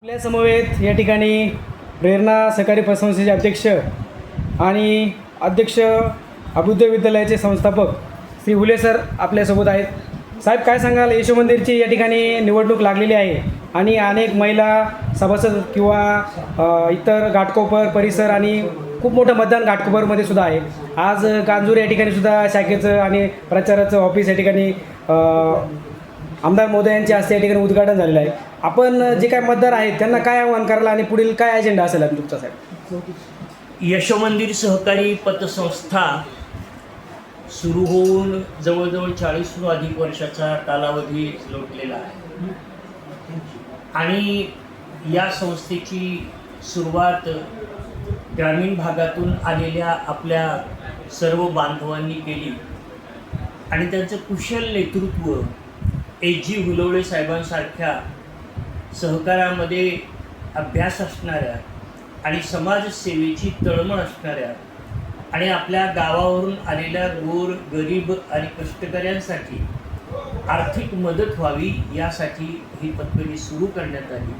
आपल्या समवेत या ठिकाणी प्रेरणा सहकारी पतसंस्थेचे अध्यक्ष आणि अध्यक्ष अभ्युदय विद्यालयाचे संस्थापक श्री हुले सर आपल्यासोबत आहेत। साहेब, काय सांगाल? यशो मंदिरची या ठिकाणी निवडणूक लागलेली आहे आणि अनेक महिला सभासद किंवा इतर घाटकोपर परिसर आणि खूप मोठं मतदान घाटकोपरमध्ये सुद्धा आहे। आज कांजूर या ठिकाणी सुद्धा शाखेचं आणि प्रचाराचं ऑफिस या ठिकाणी आमदार महोदयांच्या हस्ते या ठिकाणी उद्घाटन झालेलं आहे। आपण जे काय मतदार आहेत त्यांना काय आव्हान करायला आणि पुढील काय अजेंडा असेल तुमचा साहेब? यशो मंदिर सहकारी पतसंस्था सुरू होऊन जवळजवळ 40 अधिक वर्षाचा कालावधी लोटलेला आहे आणि या संस्थेची सुरुवात ग्रामीण भागातून आलेल्या आपल्या सर्व बांधवांनी केली आणि त्यांचं कुशल नेतृत्व एजी हुलवळे साहेबांसारख्या सहकारामध्ये अभ्यास असणाऱ्या आणि समाजसेवेची तळमळ असणाऱ्या आणि आपल्या गावावरून आलेल्या गोर गरीब आणि कष्टकऱ्यांसाठी आर्थिक मदत व्हावी यासाठी ही पतपेढी सुरू करण्यात आली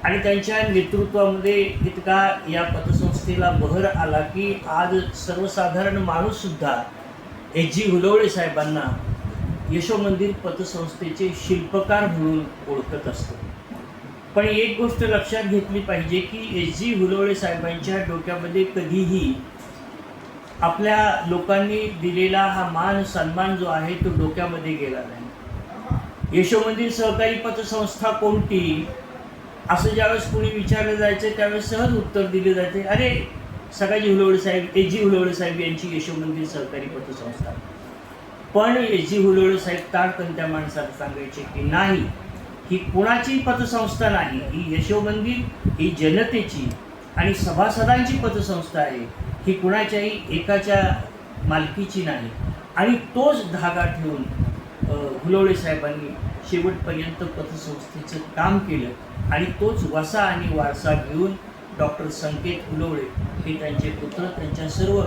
आणि त्यांच्या नेतृत्वामध्ये इतका या पतसंस्थेला बहर आला की आज सर्वसाधारण माणूससुद्धा एजी हुलवळे साहेबांना यशो मंदिर पतसंस्थेचे शिल्पकार म्हणून ओळखत असतो। पण एक गोष्ट लक्षात घेतली पाहिजे की एजी हुलवळे साहेबांच्या डोक्यामध्ये कधीही आपल्या लोकांनी दिलेला हा मान सन्मान जो आहे तो डोक्यामध्ये गेला नाही। यशो मंदिर सहकारी पतसंस्था कोणती असं ज्यावेळेस कोणी विचारलं जायचं त्यावेळेस सहज उत्तर दिले जाते, अरे सकाळजी हुलवळे साहेब, एजी हुलवळे साहेब यांची यशो मंदिर सहकारी पतसंस्था। पण एजी हुलवळे साहेब ताडकन त्या माणसाला सांगायचे की नाही, ही कुणाची पतसंस्था नाही, ही यशो मंदिर ही जनतेची आणि सभासदांची पतसंस्था आहे, ही कुणाच्याही एकाच्या मालकीची नाही। आणि तोच धागा ठेवून हुलवळे साहेबांनी शेवटपर्यंत पतसंस्थेचं काम केलं आणि तोच वसा आणि वारसा घेऊन डॉक्टर संकेत हुलवळे हे त्यांचे पुत्र त्यांच्या सर्व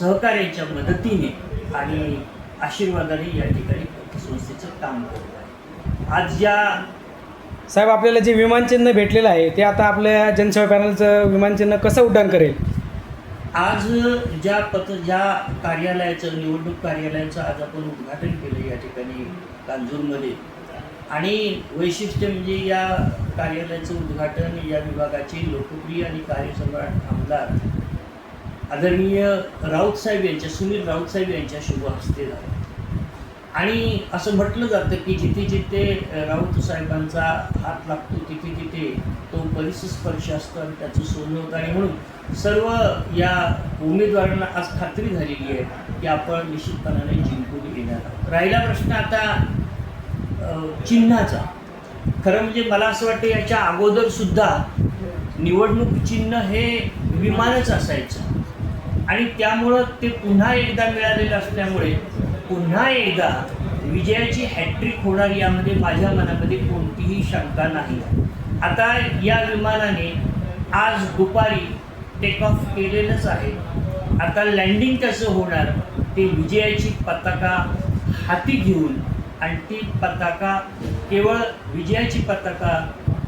सहकार्यांच्या मदतीने आणि आशीर्वादाने या ठिकाणी पतसंस्थेचं काम करत आहे। आज ज्या साहेब आपल्याला जे विमानचिन्ह भेटलेलं आहे ते आता आपल्या जनसेवा पॅनलचं विमानचिन्ह कसं उड्डाण करेल? आज ज्या कार्यालयाचं निवडणूक कार्यालयाचं आज आपण उद्घाटन केलं या ठिकाणी कांजूरमध्ये आणि वैशिष्ट्य म्हणजे या कार्यालयाचं उद्घाटन या विभागाचे लोकप्रिय आणि कार्यसम्राट आमदार आदरणीय राऊतसाहेब यांच्या सुनील राऊतसाहेब यांच्या शुभ हस्ते झालं आणि असं म्हटलं जातं की जिथे जिथे राऊत साहेबांचा हात लागतो तिथे तिथे तो परिसस्पर्श असतो आणि त्याचं सोनं होतं आणि म्हणून सर्व या उमेदवारांना आज खात्री झालेली आहे की आपण निश्चितपणाने जिंकून येणार आहोत। राहिला प्रश्न आता चिन्हाचा। खरं म्हणजे मला असं वाटतं याच्या अगोदरसुद्धा निवडणूक चिन्ह हे विमानच असायचं आणि त्यामुळं ते पुन्हा एकदा मिळालेलं असल्यामुळे पुन्हा एकदा विजयाची हॅट्रिक होणार यामध्ये माझ्या मनामध्ये कोणतीही शंका नाही। आता या विमानाने आज दुपारी टेक ऑफ केलेलंच आहे। आता लँडिंग कसं होणार ते विजयाची पताका हाती घेऊन आणि ती पताका केवळ विजयाची पताका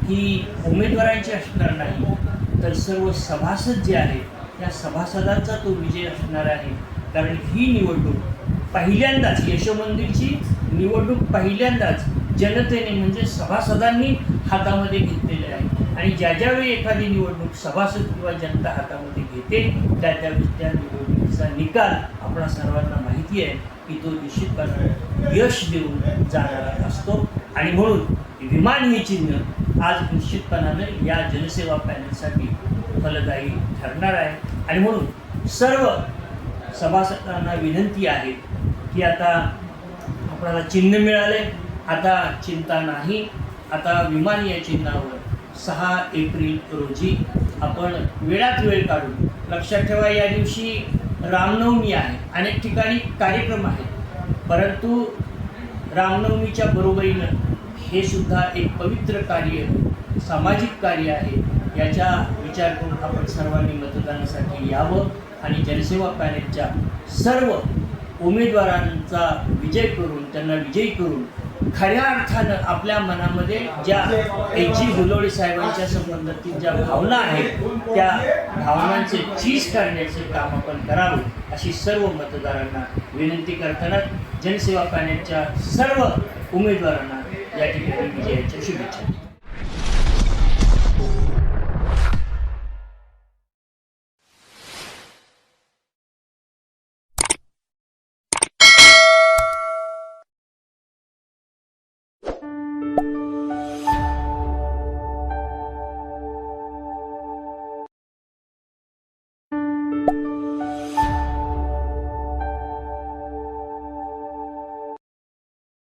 ही उमेदवारांची असणार नाही तर सर्व सभासद जे आहेत त्या सभासदांचा तो विजय असणार आहे। कारण ही निवडणूक पहिल्यांदाच यशो मंदिरची निवडणूक पहिल्यांदाच जनतेने म्हणजे सभासदांनी हातामध्ये घेतलेली आहे आणि ज्यावेळी एखादी निवडणूक सभासद किंवा जनता हातामध्ये घेते त्यावेळी त्या निवडणुकीचा निकाल आपणा सर्वांना माहिती आहे की तो निश्चितपणे यश देऊन जाणारा असतो आणि म्हणून विमान हे चिन्ह आज निश्चितपणाने या जनसेवा पॅनलसाठी फलदायी ठरणार आहे आणि म्हणून सर्व सभासदांना विनंती आहे की आता आपल्याला चिन्ह मिळाले, आता चिंता नाही। आता विमान या चिन्हावर 6 एप्रिल रोजी आपण वेळात वेळ काढून, लक्षात ठेवा या दिवशी रामनवमी आहे, अनेक ठिकाणी कार्यक्रम आहेत, परंतु रामनवमीच्या बरोबरीनं हे सुद्धा एक पवित्र कार्य सामाजिक कार्य आहे। याचा विचार करून आपण सर्वांनी मतदानासाठी यावं आणि जनसेवा पॅनलच्या सर्व उमेदवारांचा विजय करून त्यांना विजयी करून खऱ्या अर्थानं आपल्या मनामध्ये ज्या एच.जी. गुलोळे साहेबांच्या संबंधातील ज्या भावना आहेत त्या भावनांचे चीज करण्याचे काम आपण करावं अशी सर्व मतदारांना विनंती करताना जनसेवा पॅनेलच्या सर्व उमेदवारांना या ठिकाणी विजयाच्या शुभेच्छा.